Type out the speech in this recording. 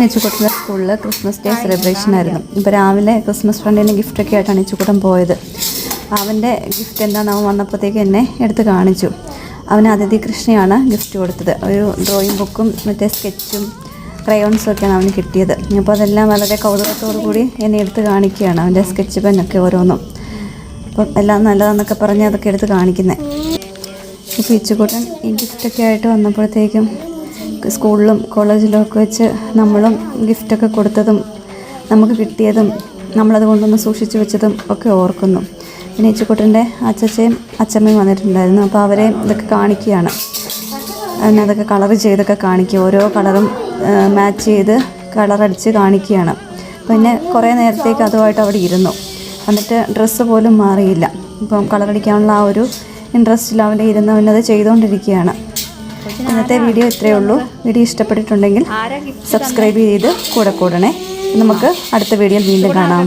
ഇച്ചുക്കുട്ടൻ്റെ സ്കൂളിൽ Christmas day celebration ആയിരുന്നു. ഇപ്പോൾ രാവിലെ ക്രിസ്മസ് ഫ്രണ്ടിന് ഗിഫ്റ്റൊക്കെ ആയിട്ടാണ് ഇച്ചുക്കുട്ടൻ പോയത്. അവൻ്റെ ഗിഫ്റ്റ് എന്താണെന്ന് അവൻ വന്നപ്പോഴത്തേക്ക് എന്നെ എടുത്ത് കാണിച്ചു. അവന് അതിഥി കൃഷ്ണയാണ് ഗിഫ്റ്റ് കൊടുത്തത്. ഒരു ഡ്രോയിങ് ബുക്കും മറ്റേ സ്കെച്ചും ക്രയോൺസും ഒക്കെയാണ് അവന് കിട്ടിയത്. അപ്പോൾ അതെല്ലാം വളരെ കൗതുകത്തോടു കൂടി എന്നെ എടുത്ത് കാണിക്കുകയാണ്. അവൻ്റെ സ്കെച്ച് പെന്നൊക്കെ ഓരോന്നും. അപ്പം എല്ലാം നല്ലതാണെന്നൊക്കെ പറഞ്ഞ് അതൊക്കെ എടുത്ത് കാണിക്കുന്നത്. ഇപ്പോൾ ഇച്ചുക്കുട്ടൻ ഈ ഗിഫ്റ്റൊക്കെ ആയിട്ട് വന്നപ്പോഴത്തേക്കും സ്കൂളിലും കോളേജിലും ഒക്കെ വെച്ച് നമ്മളും ഗിഫ്റ്റൊക്കെ കൊടുത്തതും നമുക്ക് കിട്ടിയതും നമ്മളത് കൊണ്ടൊന്ന് സൂക്ഷിച്ച് വെച്ചതും ഒക്കെ ഓർക്കുന്നു. പിന്നെ ഇച്ചുക്കുട്ടൻ്റെ അച്ചച്ചയും അച്ചമ്മയും വന്നിട്ടുണ്ടായിരുന്നു. അപ്പോൾ അവരെ ഇതൊക്കെ കാണിക്കുകയാണ്. അതൊക്കെ കളർ ചെയ്തൊക്കെ കാണിക്കുക. ഓരോ കളറും മാച്ച് ചെയ്ത് കളറടിച്ച് കാണിക്കുകയാണ്. പിന്നെ കുറേ നേരത്തേക്ക് അതുമായിട്ട് അവിടെ ഇരുന്നു. എന്നിട്ട് ഡ്രസ്സ് പോലും മാറിയില്ല. ഇപ്പം കളറടിക്കാനുള്ള ആ ഒരു ഇൻട്രസ്റ്റിൽ അവിടെ ഇരുന്ന് അവനത് ചെയ്തുകൊണ്ടിരിക്കുകയാണ്. ഇന്നത്തെ വീഡിയോ ഇത്രയേ ഉള്ളൂ. വീഡിയോ ഇഷ്ടപ്പെട്ടിട്ടുണ്ടെങ്കിൽ സബ്സ്ക്രൈബ് ചെയ്ത് കൂടെ കൂടണേ. നമുക്ക് അടുത്ത വീഡിയോയിൽ വീണ്ടും കാണാം.